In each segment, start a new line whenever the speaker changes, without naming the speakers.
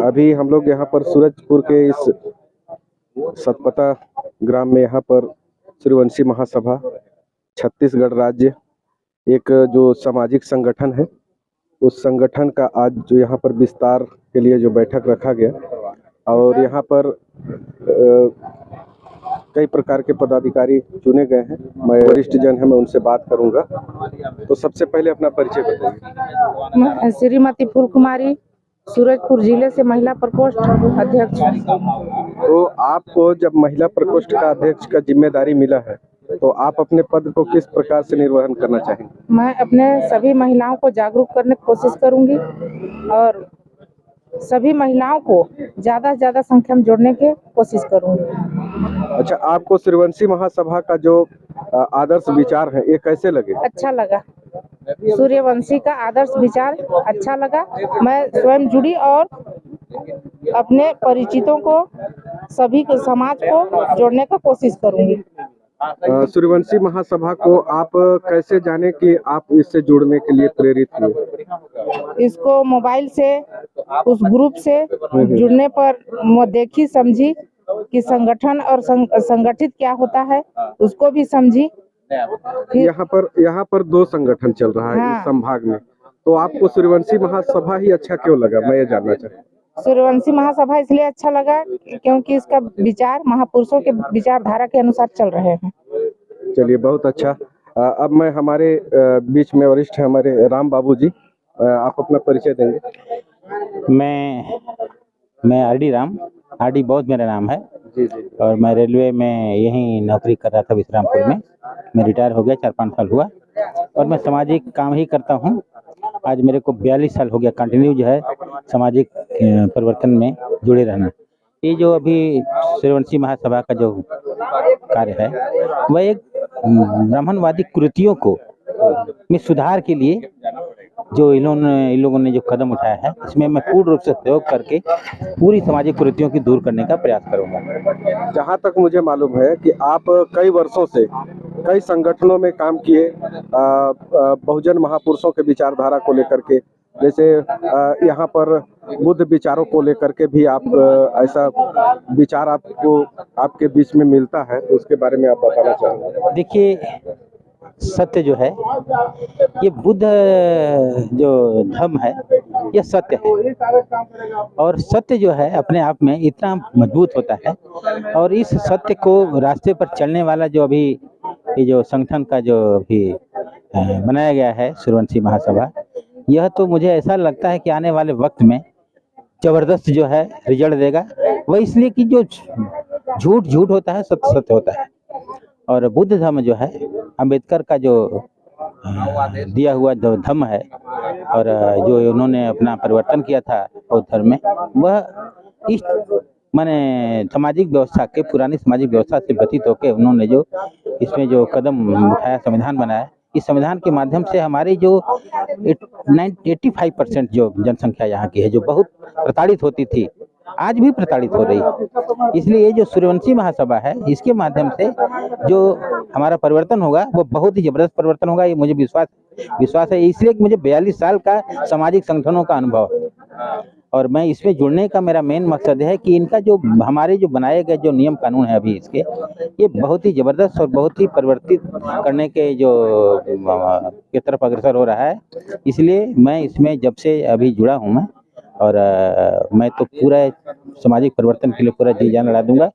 अभी हम लोग यहाँ पर सूरजपुर के इस सतपथा ग्राम में यहाँ पर सूर्यवंशी महासभा छत्तीसगढ़ राज्य एक जो सामाजिक संगठन है, उस संगठन का आज जो यहाँ पर विस्तार के लिए जो बैठक रखा गया और यहाँ पर कई प्रकार के पदाधिकारी चुने गए हैं। मैं वरिष्ठ जन है, मैं उनसे बात करूंगा। तो सबसे पहले अपना परिचय बताइए।
मैं श्रीमती फूल कुमारी, सूरजपुर जिले से महिला प्रकोष्ठ अध्यक्ष।
तो आपको जब महिला प्रकोष्ठ का अध्यक्ष का जिम्मेदारी मिला है, तो आप अपने पद को किस प्रकार से निर्वहन करना चाहेंगे?
मैं अपने सभी महिलाओं को जागरूक करने की कोशिश करूंगी और सभी महिलाओं को ज़्यादा से ज़्यादा संख्या में जोड़ने की कोशिश करूंगी।
अच्छा, आपको सूर्यवंशी महासभा का जो आदर्श विचार है, ये कैसे लगे?
अच्छा लगा। सूर्यवंशी का आदर्श विचार अच्छा लगा। मैं स्वयं जुड़ी और अपने परिचितों को, सभी को, समाज को जोड़ने का कोशिश करूंगी।
सूर्यवंशी महासभा को आप कैसे जाने कि आप इससे जुड़ने के लिए प्रेरित हुए?
इसको मोबाइल से, उस ग्रुप से जुड़ने पर मैं देखी समझी कि संगठन और संगठित क्या होता है, उसको भी समझी।
यहाँ पर 2 संगठन चल रहा है। हाँ। इस संभाग में, तो आपको सूर्यवंशी महासभा ही अच्छा क्यों लगा, मैं ये जानना चाहता हूँ।
सूर्यवंशी महासभा इसलिए अच्छा लगा क्योंकि इसका विचार महापुरुषों के विचारधारा के अनुसार चल रहे हैं।
चलिए, बहुत अच्छा। अब मैं हमारे बीच में वरिष्ठ हमारे राम बाबू जी, आप अपना परिचय देंगे।
मैं आरडी राम, आरडी बौद्ध मेरा नाम है।
जी जी।
और मैं रेलवे में यहीं नौकरी कर रहा था विश्रामपुर में। मैं रिटायर हो गया, 4-5 साल हुआ और मैं सामाजिक काम ही करता हूँ। आज मेरे को 42 साल हो गया कंटिन्यू जो है सामाजिक परिवर्तन में जुड़े रहना। ये जो अभी सूर्यवंशी महासभा का जो कार्य है, वह एक ब्राह्मणवादी कुरीतियों को में सुधार के लिए जो इन लोगों ने जो कदम उठाया है, इसमें मैं पूर्ण रूप से सहयोग करके पूरी सामाजिक कुरीतियों की दूर करने का प्रयास करूंगा।
जहां तक मुझे मालूम है कि आप कई वर्षों से कई संगठनों में काम किए, बहुजन महापुरुषों के विचारधारा को लेकर के, जैसे यहाँ पर बुद्ध विचारों को लेकर के भी आप ऐसा विचार आपको आपके बीच में मिलता है, तो उसके बारे में आप बताना चाहेंगे?
देखिए, सत्य जो है, ये बुद्ध जो धर्म है, यह सत्य है और सत्य जो है अपने आप में इतना मजबूत होता है। और इस सत्य को रास्ते पर चलने वाला जो अभी ये जो संगठन का जो अभी बनाया गया है सूर्यवंशी महासभा, यह तो मुझे ऐसा लगता है कि आने वाले वक्त में जबरदस्त जो है रिजल्ट देगा। वह इसलिए कि जो झूठ होता है, सत्य सत्य होता है। और बुद्ध धर्म जो है, अम्बेडकर का जो दिया हुआ जो धर्म है और जो उन्होंने अपना परिवर्तन किया था बौद्ध धर्म में, वह इस माने सामाजिक व्यवस्था के, पुरानी सामाजिक व्यवस्था से व्यतीत होकर उन्होंने जो इसमें जो कदम उठाया, संविधान बनाया, इस संविधान के माध्यम से हमारी जो 85% जो जनसंख्या यहाँ की है, जो बहुत प्रताड़ित होती थी, आज भी प्रताड़ित हो रही है। इसलिए ये जो सूर्यवंशी महासभा है, इसके माध्यम से जो हमारा परिवर्तन होगा, वो बहुत ही जबरदस्त परिवर्तन होगा, ये मुझे विश्वास है। इसलिए कि मुझे 42 साल का सामाजिक संगठनों का अनुभव है और मैं इसमें जुड़ने का मेरा मेन मकसद है कि इनका जो हमारे जो बनाए गए जो नियम कानून है अभी इसके, ये बहुत ही ज़बरदस्त और बहुत ही परिवर्तित करने के जो की तरफ अग्रसर हो रहा है। इसलिए मैं इसमें जब से अभी जुड़ा हूँ मैं, और मैं तो पूरा सामाजिक परिवर्तन के लिए पूरा जी जान लगा दूंगा,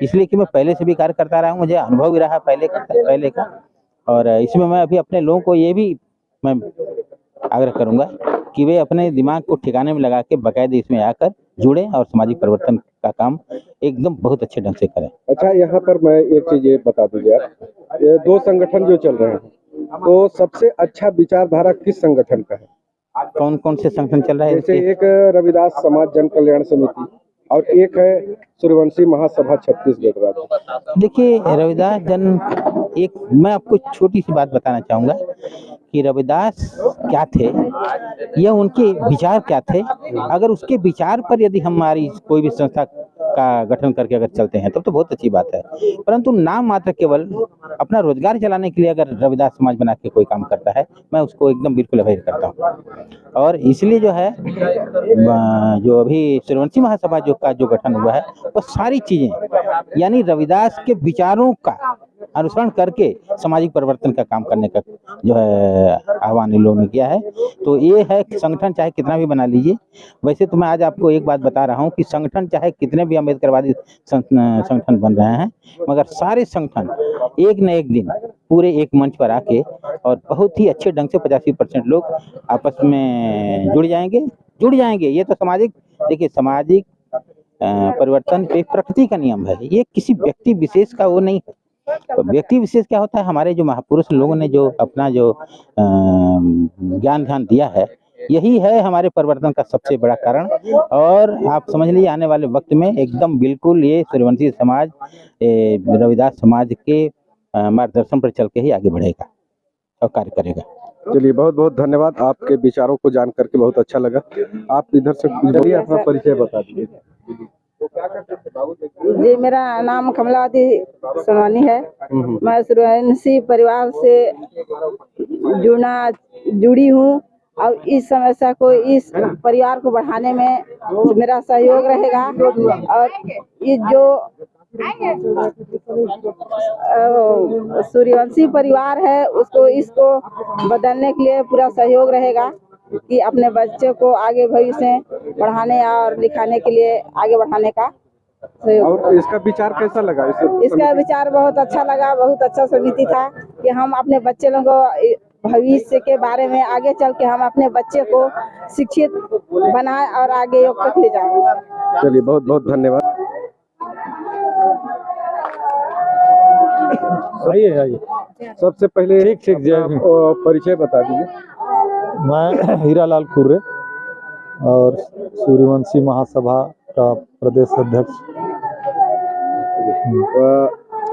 इसलिए कि मैं पहले से भी कार्य करता रहा हूँ, मुझे अनुभव भी रहा पहले का। और इसमें मैं अभी अपने लोगों को ये भी मैं आग्रह करूंगा कि वे अपने दिमाग को ठिकाने में लगा के बाकायदे इसमें आकर जुड़े और सामाजिक परिवर्तन का काम एकदम बहुत अच्छे ढंग से करें।
अच्छा, यहाँ पर मैं एक चीज ये बता दीजिए आप, ये 2 संगठन जो चल रहे हैं, तो सबसे अच्छा विचारधारा किस संगठन का है?
कौन कौन से संगठन चल रहा है?
जैसे एक रविदास समाज जन कल्याण समिति और एक है सूर्यवंशी महासभा छत्तीसगढ़ राज्य।
देखिए, रविदास जन, एक मैं आपको छोटी सी बात बताना चाहूँगा कि रविदास क्या थे, यह उनके विचार क्या थे। अगर उसके विचार पर यदि हमारी कोई भी संस्था का गठन करके अगर चलते हैं तब तो बहुत अच्छी बात है, परंतु नाम मात्र केवल अपना रोजगार चलाने के लिए अगर रविदास समाज बना के कोई काम करता है, मैं उसको एकदम बिल्कुल अवॉइड करता हूँ। और इसलिए जो है जो अभी सूर्यवंशी महासभा जो गठन हुआ है, वो सारी चीजें यानी रविदास के विचारों का अनुसरण करके सामाजिक परिवर्तन का काम करने का जो है आह्वान इन लोगों ने किया है। तो ये है कि संगठन चाहे कितना भी बना लीजिए, वैसे तो मैं आज आपको एक बात बता रहा हूँ कि संगठन चाहे कितने भी अम्बेडकरवादी संगठन बन रहे हैं, मगर सारे संगठन एक न एक दिन पूरे एक मंच पर आके और बहुत ही अच्छे ढंग से 85% लोग आपस में जुड़ जाएंगे। ये तो सामाजिक, देखिए सामाजिक परिवर्तन एक प्रकृति का नियम है, ये किसी व्यक्ति विशेष का वो नहीं है। तो व्यक्ति विशेष क्या होता है, हमारे जो महापुरुष लोगों ने जो अपना जो ज्ञान ध्यान दिया है, यही है हमारे परिवर्तन का सबसे बड़ा कारण। और आप समझ लीजिए आने वाले वक्त में एकदम बिल्कुल ये सूर्यवंशी समाज रविदास समाज के मार्गदर्शन पर चल के ही आगे बढ़ेगा और कार्य करेगा।
चलिए, बहुत बहुत धन्यवाद, आपके विचारों को जान करके बहुत अच्छा लगा। आप इधर से बोलिए, अपना परिचय बता दीजिए।
जी, मेरा नाम कमलावती सोनवानी है। मैं सूर्यवंशी परिवार से जुड़ी हूँ और इस समस्या को, इस परिवार को बढ़ाने में मेरा सहयोग रहेगा। और ये जो सूर्यवंशी परिवार है इसको बदलने के लिए पूरा सहयोग रहेगा कि अपने बच्चे को आगे भविष्य में पढ़ाने और लिखाने के लिए आगे बढ़ाने का।
और इसका विचार कैसा लगा?
इसका विचार बहुत अच्छा लगा, बहुत अच्छा समिति था कि हम अपने बच्चे लोगों को भविष्य के बारे में आगे चल के हम अपने बच्चे को शिक्षित बनाए और आगे योग तक ले जाए।
चलिए, बहुत बहुत धन्यवाद।
आइए।
सबसे पहले
ठीक जय भीम।
परिचय बता दीजिए।
मैं हीरालाल खुर्रे और सूर्यवंशी महासभा का प्रदेश अध्यक्ष।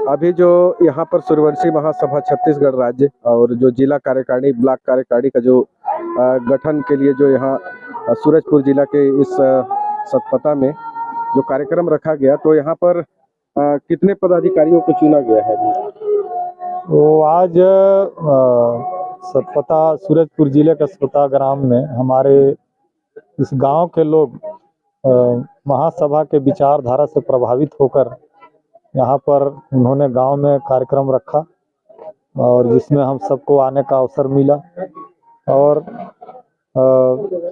अभी जो यहाँ पर सूर्यवंशी महासभा छत्तीसगढ़ राज्य और जो जिला कार्यकारिणी, ब्लॉक कार्यकारिणी का जो गठन के लिए जो यहाँ सूरजपुर जिला के इस सतपथा में जो कार्यक्रम रखा गया, तो यहाँ पर कितने पदाधिकारियों को चुना गया है?
तो आज सतपथा सूरजपुर जिले के सतपथा ग्राम में हमारे इस गांव के लोग महासभा के विचारधारा से प्रभावित होकर यहाँ पर उन्होंने गांव में कार्यक्रम रखा और जिसमें हम सबको आने का अवसर मिला। और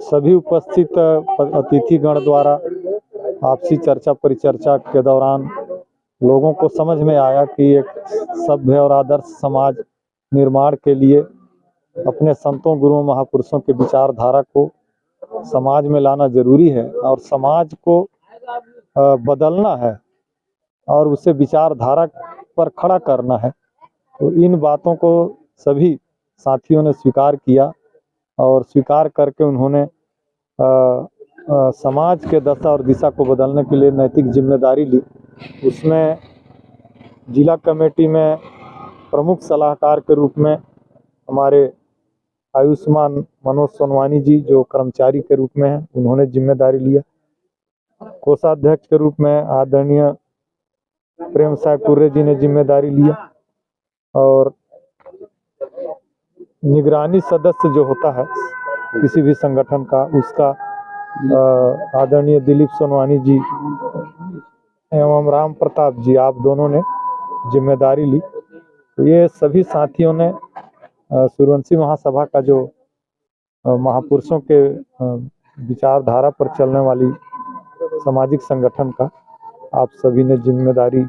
सभी उपस्थित अतिथिगण द्वारा आपसी चर्चा परिचर्चा के दौरान लोगों को समझ में आया कि एक सभ्य और आदर्श समाज निर्माण के लिए अपने संतों गुरुओं महापुरुषों के विचारधारा को समाज में लाना जरूरी है और समाज को बदलना है और उसे विचारधारा पर खड़ा करना है। तो इन बातों को सभी साथियों ने स्वीकार किया और स्वीकार करके उन्होंने समाज के दशा और दिशा को बदलने के लिए नैतिक जिम्मेदारी ली। उसमें जिला कमेटी में प्रमुख सलाहकार के रूप में हमारे आयुष्मान मनोज सोनवानी जी जो कर्मचारी के रूप में हैं, उन्होंने जिम्मेदारी लिया। कोषाध्यक्ष के रूप में आदरणीय प्रेम साय कुर्रे जी ने जिम्मेदारी लिया और निगरानी सदस्य जो होता है किसी भी संगठन का, उसका आदरणीय दिलीप सोनवानी जी एवं राम प्रताप जी, आप दोनों ने जिम्मेदारी ली। तो ये सभी साथियों ने सूर्यवंशी महासभा का जो महापुरुषों के विचारधारा पर चलने वाली सामाजिक संगठन का आप सभी ने जिम्मेदारी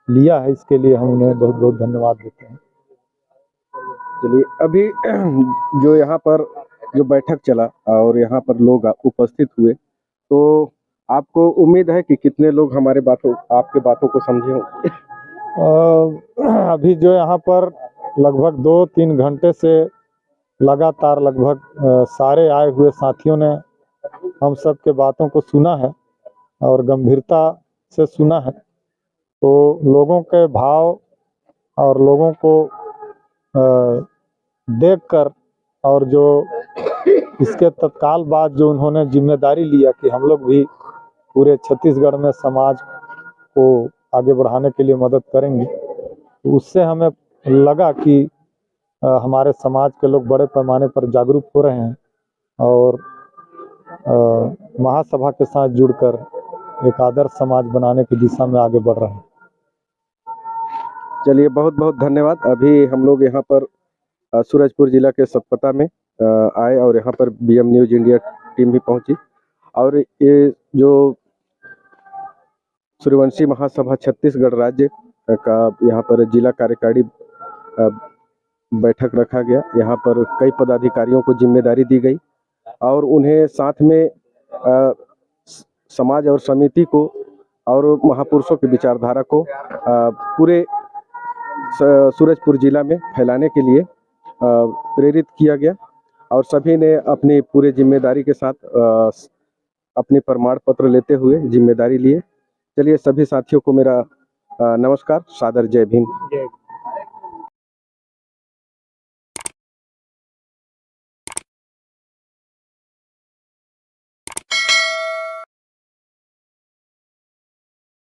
लिया है, इसके लिए हम उन्हें बहुत बहुत धन्यवाद देते हैं।
चलिए, अभी जो यहाँ पर जो बैठक चला और यहाँ पर लोग उपस्थित हुए, तो आपको उम्मीद है कि कितने लोग हमारे आपके बातों को समझे होंगे?
अभी जो यहाँ पर लगभग 2-3 घंटे से लगातार लगभग सारे आए हुए साथियों ने हम सब के बातों को सुना है और गंभीरता से सुना है। तो लोगों के भाव और लोगों को देखकर और जो इसके तत्काल बाद जो उन्होंने जिम्मेदारी लिया कि हम लोग भी पूरे छत्तीसगढ़ में समाज को आगे बढ़ाने के लिए मदद करेंगी। तो उससे हमें लगा कि हमारे समाज के लोग बड़े पैमाने पर जागरूक हो रहे हैं और महासभा के साथ जुड़कर एक आदर्श समाज बनाने की दिशा में आगे बढ़ रहे हैं।
चलिए, बहुत बहुत धन्यवाद। अभी हम लोग यहाँ पर सूरजपुर जिला के सतपथा में आए और यहाँ पर BM न्यूज़ इंडिया टीम भी पहुँची और ये जो सूर्यवंशी महासभा छत्तीसगढ़ राज्य का यहाँ पर जिला कार्यकारी बैठक रखा गया। यहाँ पर कई पदाधिकारियों को जिम्मेदारी दी गई और उन्हें साथ में समाज और समिति को और महापुरुषों की विचारधारा को पूरे सूरजपुर जिला में फैलाने के लिए प्रेरित किया गया और सभी ने अपनी पूरे जिम्मेदारी के साथ अपने प्रमाण पत्र लेते हुए जिम्मेदारी लिए। चलिए, सभी साथियों को मेरा नमस्कार, सादर जय भीम।